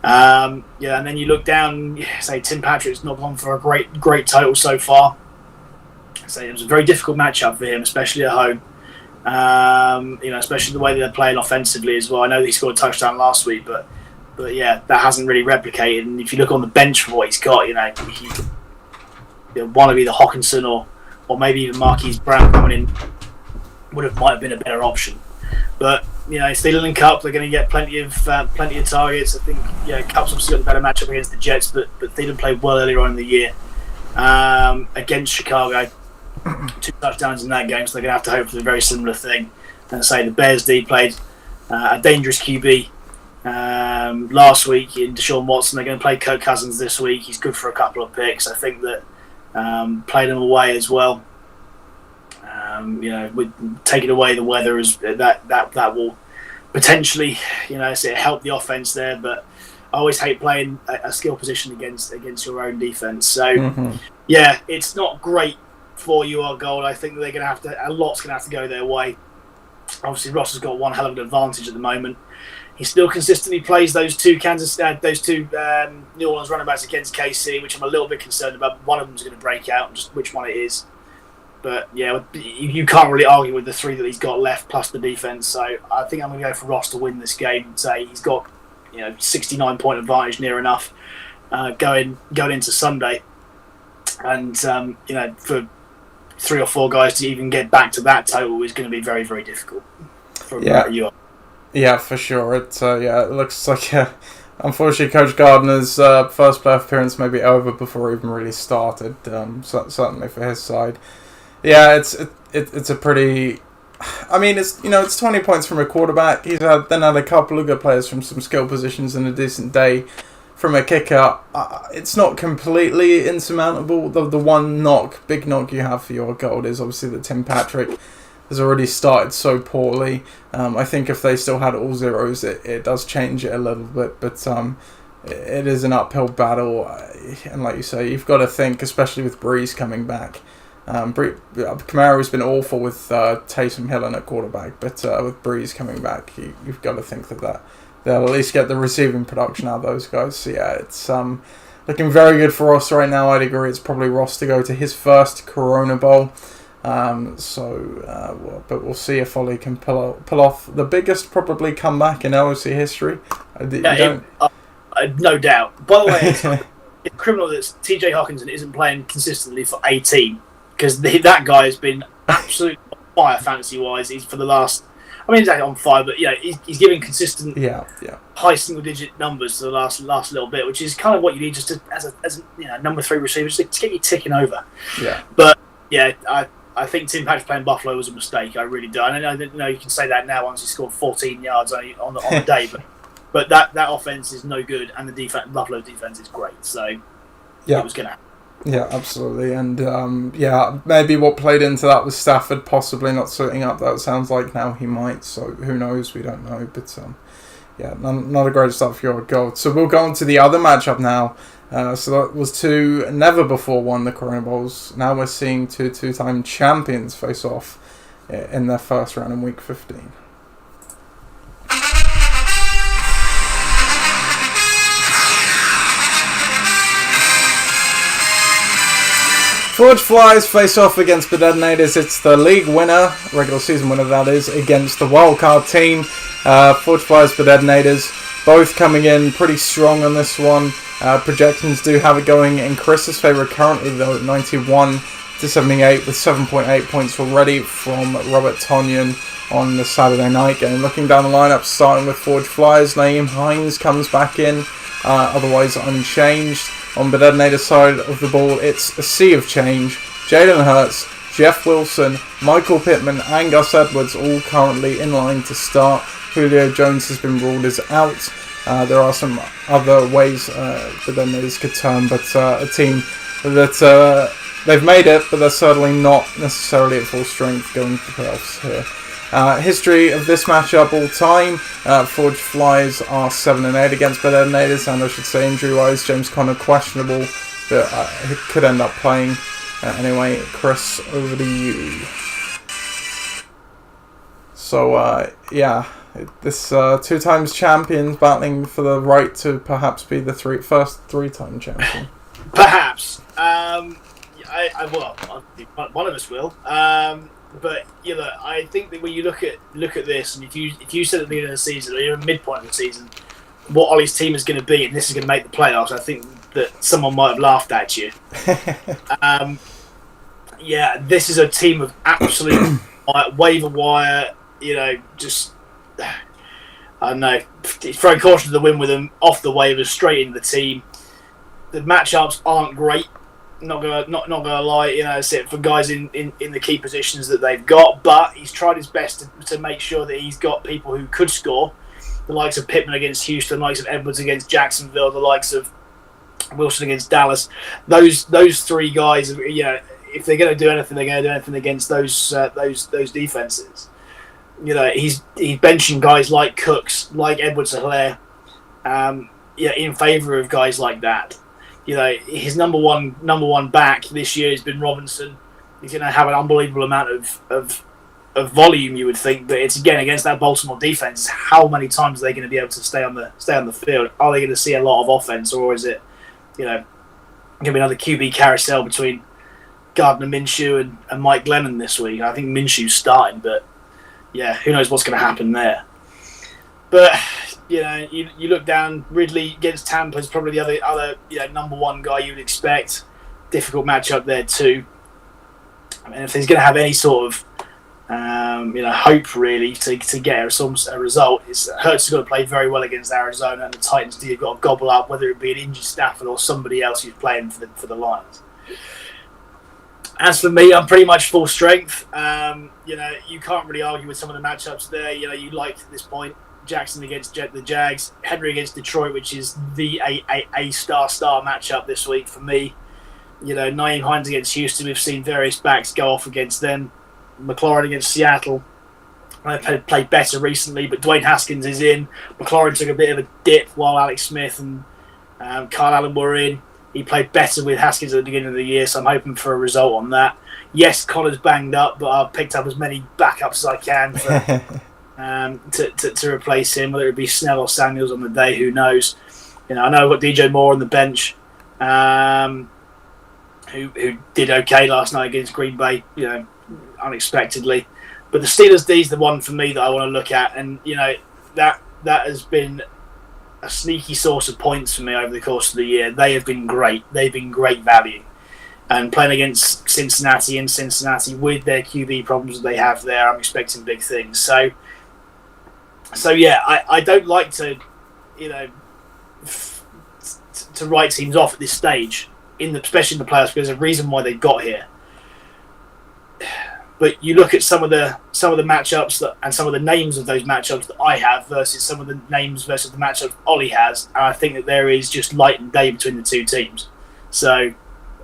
And then you look down, say Tim Patrick's not gone for a great total so far. So it was a very difficult matchup for him, especially at home. Especially the way that they're playing offensively as well. I know that he scored a touchdown last week, but that hasn't really replicated. And if you look on the bench for what he's got, he want to be the Hawkinson or maybe even Marquise Brown coming in might have been a better option. But Thielen and Kupp, they're going to get plenty of targets. I think Kupp's obviously got a better matchup against the Jets, but Thielen played well earlier on in the year against Chicago. 2 touchdowns in that game, so they're going to have to hope for a very similar thing. And say the Bears D played a dangerous QB last week in Deshaun Watson. They're going to play Kirk Cousins this week. He's good for a couple of picks. I think that played them away as well. With taking away the weather, is that will potentially help the offense there. But I always hate playing a skill position against your own defense. So it's not great for You Are Gold. I think that they're going to have to. A lot's going to have to go their way. Obviously, Ross has got one hell of an advantage at the moment. He still consistently plays those two New Orleans running backs against KC, which I'm a little bit concerned about. One of them's going to break out, just which one it is. But you can't really argue with the three that he's got left plus the defense. So I think I'm going to go for Ross to win this game and say he's got 69-point advantage near enough going into Sunday. And 3 or 4 guys to even get back to that total is going to be very, very difficult. For you. Yeah, for sure. It looks like unfortunately Coach Gardner's first playoff appearance may be over before it even really started. Certainly for his side. Yeah, it's a pretty. I mean, it's 20 points from a quarterback. He's had a couple of good players from some skill positions and a decent day from a kicker. It's not completely insurmountable. The one big knock you have for your gold is obviously that Tim Patrick has already started so poorly. I think if they still had all zeros, it does change it a little bit, but it is an uphill battle. And like you say, you've got to think, especially with Breeze coming back. Kamara's been awful with Taysom Hill at quarterback, but with Breeze coming back, you've got to think that they'll at least get the receiving production out of those guys. So yeah, it's looking very good for Ross right now. I'd agree it's probably Ross to go to his first Corona Bowl. But we'll see if Ollie can pull off the biggest probably comeback in LOC history. No doubt. By the way, it's criminal that TJ Hawkinson isn't playing consistently for 18, because that guy has been absolutely on fire fantasy-wise. He's for the last... I mean, he's actually on fire, but he's giving consistent high single-digit numbers for the last little bit, which is kind of what you need just as number 3 receiver, just to get you ticking over. Yeah. But, yeah, I think Tim Patrick playing Buffalo was a mistake. I really do. I know you can say that now once he scored 14 yards on the day, but that offense is no good, and the Buffalo defense is great. So it was going to happen. Yeah, absolutely. And maybe what played into that was Stafford possibly not suiting up. That sounds like now he might. So who knows? We don't know. But not a great start for your gold. So we'll go on to the other matchup now. So that was 2 never before won the Corona Bowls. Now we're seeing 2 two-time champions face off in their first round in Week 15. Forge Flies face off against the Detonators. It's the league winner, regular season winner that is, against the wildcard team. Forge Flies, the Detonators, both coming in pretty strong on this one. Projections do have it going in Chris's favour currently, though, 91-78 with 7.8 points already from Robert Tonyan on the Saturday night game. Looking down the lineup, starting with Forge Flies, Naeem Hines comes back in, otherwise unchanged. On the Detonator side of the ball, it's a sea of change. Jalen Hurts, Jeff Wilson, Michael Pittman and Gus Edwards all currently in line to start. Julio Jones has been ruled as out. There are some other ways the Detonators could turn, but a team that they've made it, but they're certainly not necessarily at full strength going to the playoffs here. History of this matchup all time, Forge Flies are 7-8 against the Detonators, and I should say injury-wise, James Conner questionable, but he could end up playing. Anyway, Chris, over to you. So, this 2 times champions battling for the right to perhaps be the first 3-time champion. Perhaps. One of us will. But I think that when you look at this, and if you said at the beginning of the season or even midpoint of the season what Ollie's team is going to be and this is going to make the playoffs, I think that someone might have laughed at you. This is a team of absolute waiver wire. Just I don't know, throwing caution to the wind with them off the waivers straight into the team. The matchups aren't great. Not gonna lie, for guys in the key positions that they've got, but he's tried his best to make sure that he's got people who could score. The likes of Pittman against Houston, the likes of Edwards against Jacksonville, the likes of Wilson against Dallas. Those 3 guys, if they're going to do anything, they're going to do anything against those defenses. He's benching guys like Cooks, like Edwards-Helaire, in favour of guys like that. His number one back this year has been Robinson. He's going to have an unbelievable amount of volume, you would think, but it's again against that Baltimore defense. How many times are they going to be able to stay on the field? Are they going to see a lot of offense, or is it, going to be another QB carousel between Gardner Minshew and Mike Glennon this week? I think Minshew's starting, but who knows what's going to happen there. But you look down, Ridley against Tampa is probably the other number 1 guy you would expect. Difficult matchup there too. And if he's going to have any sort of hope really to get a result, Hurts has got to play very well against Arizona, and the Titans have got to gobble up, whether it be an injured Stafford or somebody else who's playing for the Lions. As for me, I'm pretty much full strength. You can't really argue with some of the matchups there. You like at this point Jackson against the Jags, Henry against Detroit, which is the a star matchup this week for me. Nyheim Hines against Houston. We've seen various backs go off against them. McLaurin against Seattle. I've played better recently, but Dwayne Haskins is in. McLaurin took a bit of a dip while Alex Smith and Kyle Allen were in. He played better with Haskins at the beginning of the year, so I'm hoping for a result on that. Yes, Connor's banged up, but I've picked up as many backups as I can to replace him, whether it be Snell or Samuels on the day, who knows. I know I've got DJ Moore on the bench, who did okay last night against Green Bay, unexpectedly. But the Steelers D is the one for me that I want to look at, and that has been a sneaky source of points for me over the course of the year. They have been great. They've been great value. And playing against Cincinnati with their QB problems that they have there, I'm expecting big things. So yeah, I don't like to, to write teams off at this stage, especially in the playoffs, because there's a reason why they got here. But you look at some of the matchups and some of the names of those matchups that I have versus some of the names versus the matchups Ollie has, and I think that there is just light and day between the two teams. So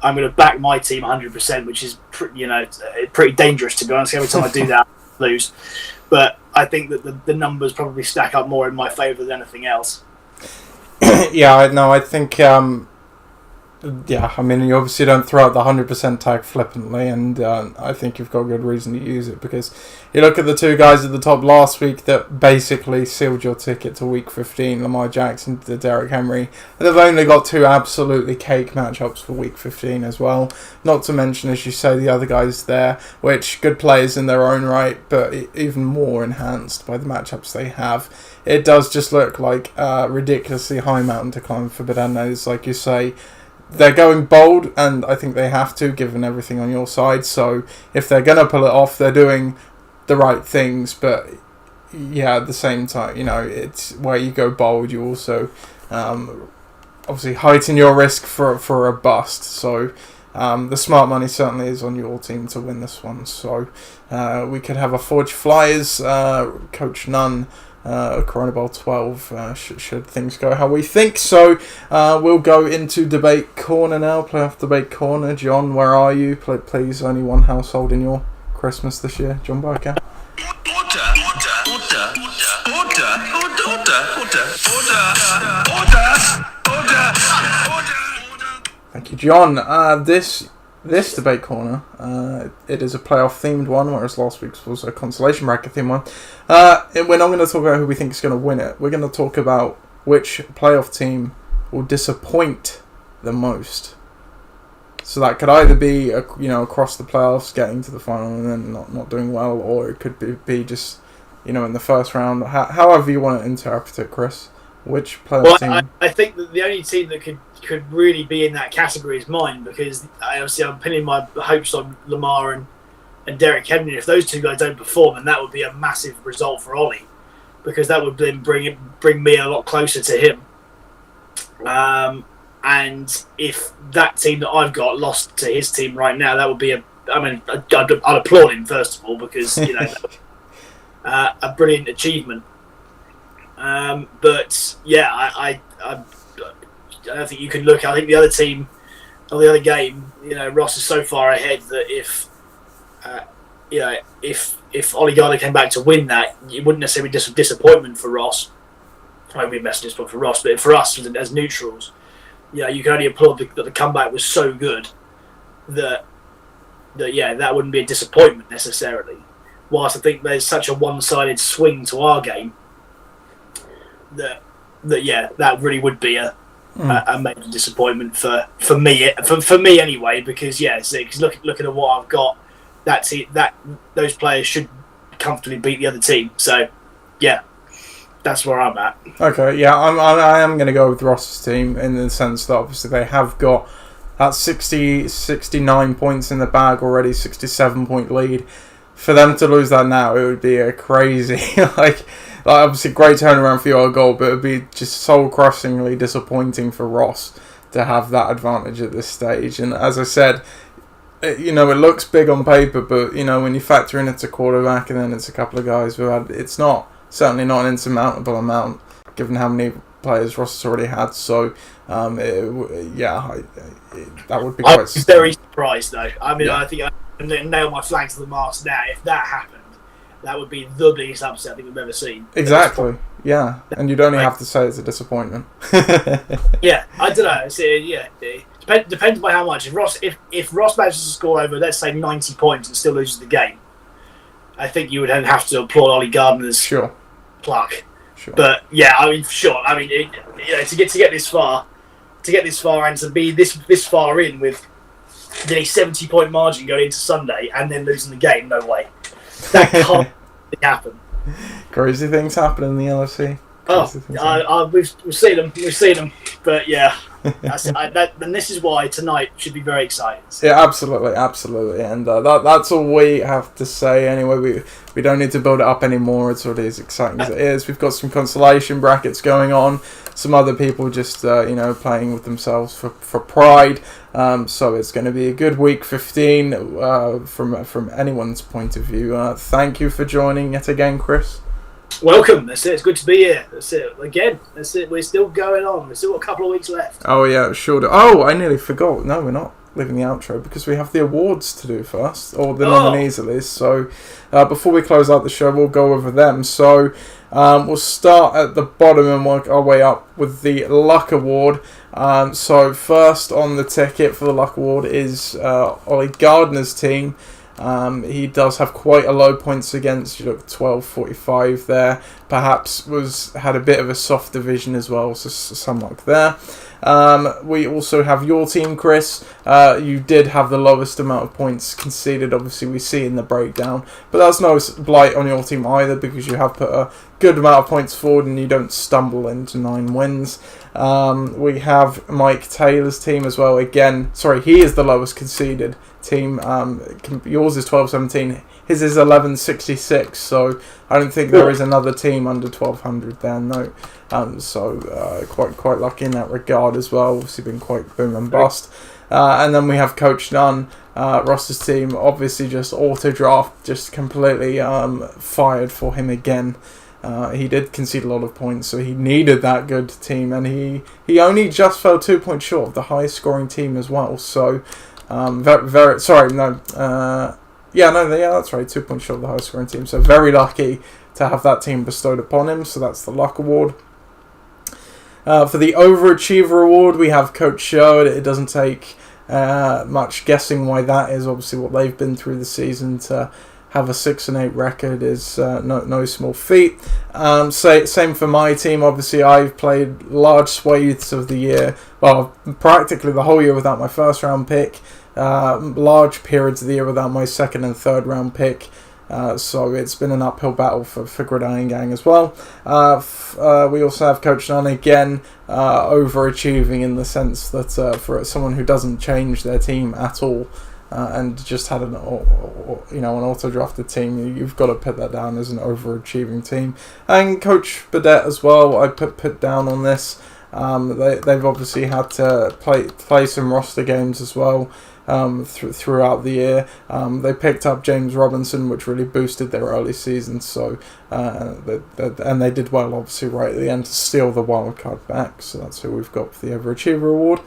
I'm going to back my team 100%, which is pretty dangerous, to be honest. Every time I do that, I lose. But I think that the numbers probably stack up more in my favour than anything else. I think. I mean, you obviously don't throw out the 100% tag flippantly, and I think you've got good reason to use it, because you look at the two guys at the top last week that basically sealed your ticket to Week 15, Lamar Jackson to Derrick Henry. And they've only got two absolutely cake matchups for Week 15 as well. Not to mention, as you say, the other guys there, which good players in their own right, but even more enhanced by the matchups they have. It does just look like a ridiculously high mountain to climb for Bedanos, like you say. They're going bold, and I think they have to, given everything on your side. So if they're going to pull it off, they're doing the right things. But yeah, at the same time, it's where you go bold, you also obviously heighten your risk for a bust. So the smart money certainly is on your team to win this one. So we could have a Forge Flyers, Coach Nunn, Corona Bowl 12, should things go how we think. So we'll go into Debate Corner now, Playoff Debate Corner. John, where are you? Please, only one household in your Christmas this year. John Barker. Thank you, John. This Debate Corner, it is a playoff-themed one, whereas last week's was a consolation bracket-themed one. We're not going to talk about who we think is going to win it. We're going to talk about which playoff team will disappoint the most. So that could either be across the playoffs, getting to the final and then not doing well, or it could be just in the first round. However you want to interpret it, Chris. Which playoff team? I think that the only team that could really be in that category is mine, because I'm pinning my hopes on Lamar and Derrick Henry. If those two guys don't perform, then that would be a massive result for Ollie, because that would then bring me a lot closer to him. And if that team that I've got lost to his team right now, that would be I'd applaud him first of all, because a brilliant achievement. But yeah, I don't think you can look. I think the other team, or the other game, Ross is so far ahead that if Ollie Gardner came back to win that, it wouldn't necessarily be just a disappointment for Ross. It would be a massive disappointment for Ross, but for us as neutrals, you can only applaud that the comeback was so good that wouldn't be a disappointment necessarily. Whilst I think there's such a one-sided swing to our game, that really would be a major disappointment for me anyway, because looking at what I've got, those players should comfortably beat the other team. So yeah, that's where I'm at. Okay, yeah, I am going to go with Ross's team, in the sense that obviously they have got That's 69 points in the bag already, 67-point lead. For them to lose that now, it would be a crazy, like obviously great turnaround for your goal, but it would be just soul-crushingly disappointing for Ross to have that advantage at this stage. And as I said, it looks big on paper, but when you factor in it's a quarterback and then it's a couple of guys who had, it's certainly not an insurmountable amount given how many players Ross has already had. So that would be quite. I'm very surprised though. I mean, I think I can nail my flag to the mast now. If that happened, that would be the biggest upset I think we've ever seen. Exactly. Yeah, and you'd only have to say it's a disappointment. Yeah, I don't know. Depends by how much. If Ross manages to score over, let's say 90 points and still loses the game, I think you would then have to applaud Ollie Gardner's pluck. Sure. But yeah, I mean, sure. I mean, to get this far, and to be this far in with the 70-point margin going into Sunday and then losing the game, no way. That can't happen. Crazy things happen in the LOC. We've seen them. But yeah, and this is why tonight should be very exciting. Yeah, absolutely, and that's all we have to say. Anyway, we don't need to build it up anymore. It's already as exciting as it is. We've got some consolation brackets going on. Some other people just playing with themselves for pride. So it's going to be a good week 15 from anyone's point of view. Thank you for joining yet again, Chris. Welcome. That's it. It's good to be here. That's it. Again, that's it. We're still going on. We've still got a couple of weeks left. Oh, yeah, sure. Oh, I nearly forgot. No, we're not leaving the outro because we have the awards to do first, or the nominees at least. So before we close out the show, we'll go over them. So we'll start at the bottom and work our way up with the Luck Award. So first on the ticket for the Luck Award is Ollie Gardner's team. He does have quite a low points against. You look 12.45 there. Perhaps had a bit of a soft division as well, so some luck there. We also have your team, Chris. You did have the lowest amount of points conceded, obviously we see in the breakdown, but that's no blight on your team either because you have put a good amount of points forward and you don't stumble into 9 wins. We have Mike Taylor's team as well. Again, sorry, he is the lowest conceded team. Yours is 12.17. His is 11.66. So I don't think there is another team under 1200 there. No. So quite lucky in that regard as well. Obviously been quite boom and bust. And then we have Coach Nunn, Ross's team. Obviously just auto draft, just completely fired for him again. He did concede a lot of points, so he needed that good team, and he only just fell 2 points short of the highest scoring team as well. So, that's right, 2 points short of the highest scoring team. So very lucky to have that team bestowed upon him. So that's the Luck Award. For the Overachiever Award, we have Coach Sherwood. It doesn't take much guessing why that is. Obviously, what they've been through the season to have a 6-8 record is no small feat. Same for my team. Obviously, I've played large swathes of the year, well, practically the whole year without my first round pick. Large periods of the year without my second and third round pick. So it's been an uphill battle for Gridiron Gang as well. We also have Coach Nunn again, overachieving in the sense that for someone who doesn't change their team at all. And just had an auto-drafted team, you've got to put that down as an overachieving team. And Coach Burdett as well, I put down on this. They've obviously had to play some roster games as well throughout the year. They picked up James Robinson, which really boosted their early season. So and they did well, obviously, right at the end to steal the wild card back. So that's who we've got for the Overachiever Award.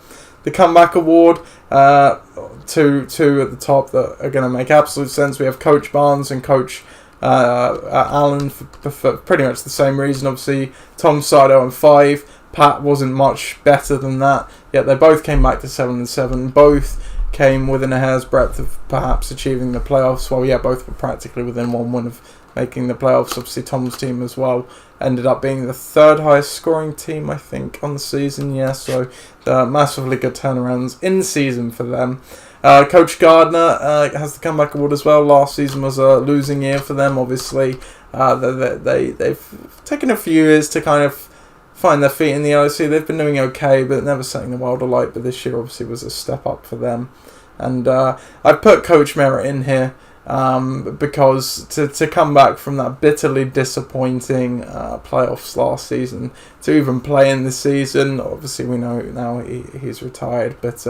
The Comeback Award, two at the top that are going to make absolute sense. We have Coach Barnes and Coach Allen for pretty much the same reason. Obviously, Tom Sido on 5. Pat wasn't much better than that. Yet they both came back to 7-7. Both came within a hair's breadth of perhaps achieving the playoffs. Well, yeah, both were practically within 1 win of making the playoffs. Obviously, Tom's team as well ended up being the third highest scoring team, I think, on the season. Yeah, so massively good turnarounds in season for them. Coach Gardner has the Comeback Award as well. Last season was a losing year for them, obviously. They've taken a few years to kind of find their feet in the LOC. They've been doing okay, but never setting the world alight. But this year obviously was a step up for them. And I put Coach Merritt in here because to come back from that bitterly disappointing playoffs last season to even play in this season, obviously we know now he's retired, but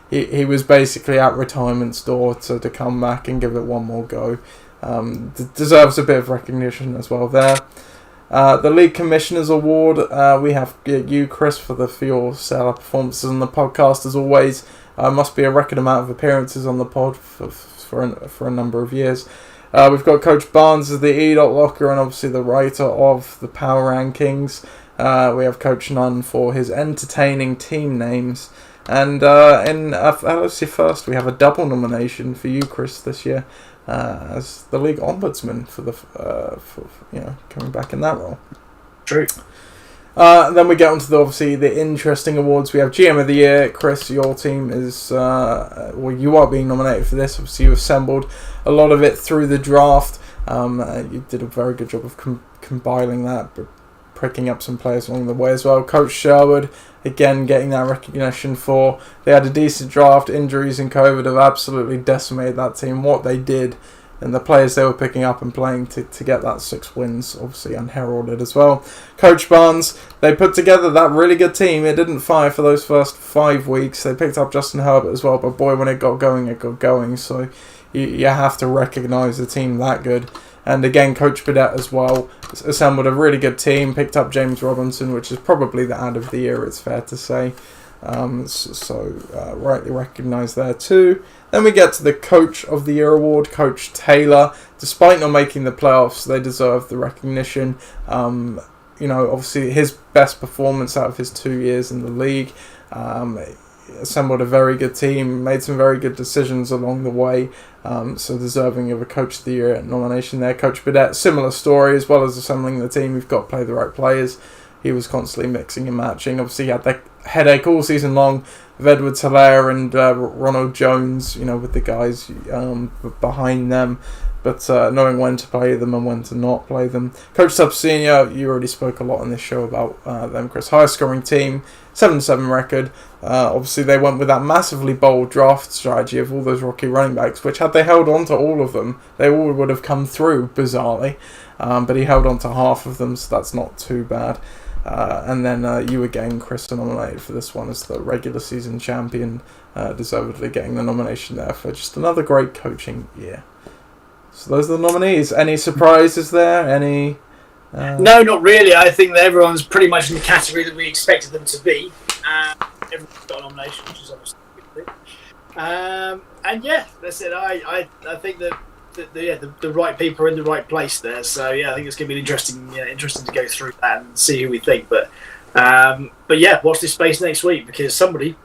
he was basically at retirement's door to come back and give it one more go. Deserves a bit of recognition as well there. The League Commissioners Award, we have you, Chris, for your stellar performances on the podcast as always. Must be a record amount of appearances on the pod for a number of years. We've got Coach Barnes as the E.Locker and obviously the writer of the Power Rankings. We have Coach Nunn for his entertaining team names. And in LOC First, we have a double nomination for you, Chris, this year as the League Ombudsman for coming back in that role. True. Then we get on to the interesting awards. We have GM of the Year. Chris, your team is you are being nominated for this. Obviously, you assembled a lot of it through the draft. You did a very good job of compiling that, but pricking up some players along the way as well. Coach Sherwood, again, getting that recognition for. They had a decent draft. Injuries and COVID have absolutely decimated that team. What they did and the players they were picking up and playing to get that 6 wins, obviously unheralded as well. Coach Barnes, they put together that really good team. It didn't fire for those first 5 weeks. They picked up Justin Herbert as well, but boy, when it got going, it got going. So you have to recognise the team that good. And again, Coach Bidette as well assembled a really good team, picked up James Robinson, which is probably the ad of the year, it's fair to say. Rightly recognised there too. Then we get to the Coach of the Year award, Coach Taylor. Despite not making the playoffs, they deserve the recognition. Obviously his best performance out of his 2 years in the league. Assembled a very good team, made some very good decisions along the way. So deserving of a Coach of the Year nomination there. Coach Bidette, similar story, as well as assembling the team. You've got to play the right players. He was constantly mixing and matching. Obviously, he had that headache all season long of Edwards-Hilaire and Ronald Jones, with the guys behind them. But knowing when to play them and when to not play them. Coach Stubbs Senior, you already spoke a lot on this show about them, Chris. Highest scoring team, 7-7 record. Obviously, they went with that massively bold draft strategy of all those rookie running backs, which had they held on to all of them, they all would have come through, bizarrely. But he held on to half of them, so that's not too bad. And then you again, Chris, are nominated for this one as the regular season champion, deservedly getting the nomination there for just another great coaching year. So those are the nominees. Any surprises there? Any? No, not really. I think that everyone's pretty much in the category that we expected them to be. Everyone's got a nomination, which is obviously a good thing. And yeah, that's it. I think that the right people are in the right place there. So yeah, I think it's going to be interesting to go through that and see who we think. But yeah, watch this space next week because somebody's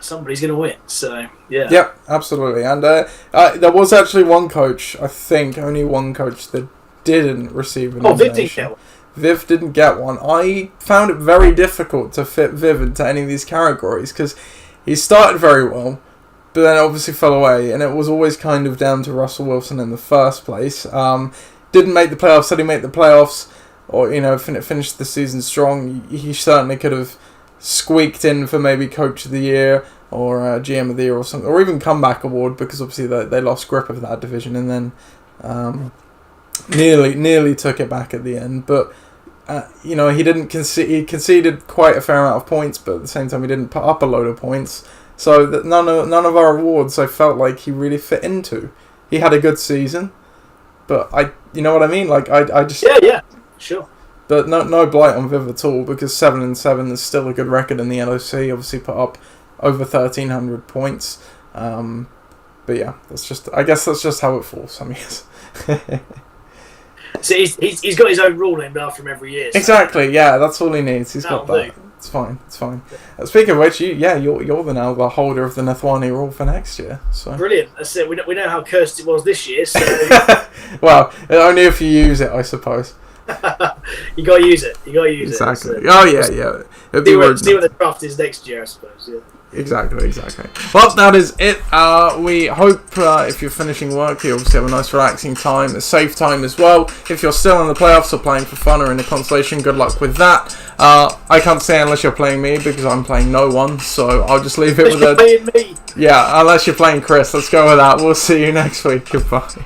going to win. So yeah. Yep, absolutely. And there was actually one coach, I think, only one coach that didn't receive a nomination. Viv didn't get one. Viv didn't get one. I found it very difficult to fit Viv into any of these categories because he started very well, but then obviously fell away, and it was always kind of down to Russell Wilson in the first place. Didn't make the playoffs, said he made the playoffs, or finished the season strong. He certainly could have squeaked in for maybe Coach of the Year or GM of the Year or something, or even Comeback Award, because obviously they lost grip of that division and then nearly took it back at the end. But he didn't he conceded quite a fair amount of points, but at the same time he didn't put up a load of points. So that none of our awards I felt like he really fit into. He had a good season, but you know what I mean? Like I just yeah, sure. But no blight on Viv at all, because 7-7 is still a good record in the LOC. Obviously put up over 1,300 points. But yeah, I guess that's just how it falls some years. So he's got his own rule named after him every year. So. Exactly, yeah, that's all he needs. He's got that. It's fine. Speaking of which, you're now the holder of the Nathwani rule for next year. So brilliant. That's it. We know how cursed it was this year. So well, only if you use it, I suppose. You gotta use it. Exactly. Oh yeah. See what the draft is next year, I suppose. Yeah. Exactly. Well, that is it. We hope if you're finishing work, you obviously have a nice relaxing time, a safe time as well. If you're still in the playoffs or playing for fun or in the consolation, good luck with that. I can't say unless you're playing me because I'm playing no one, so I'll just leave it with Playing me. Yeah, unless you're playing Chris. Let's go with that. We'll see you next week. Goodbye.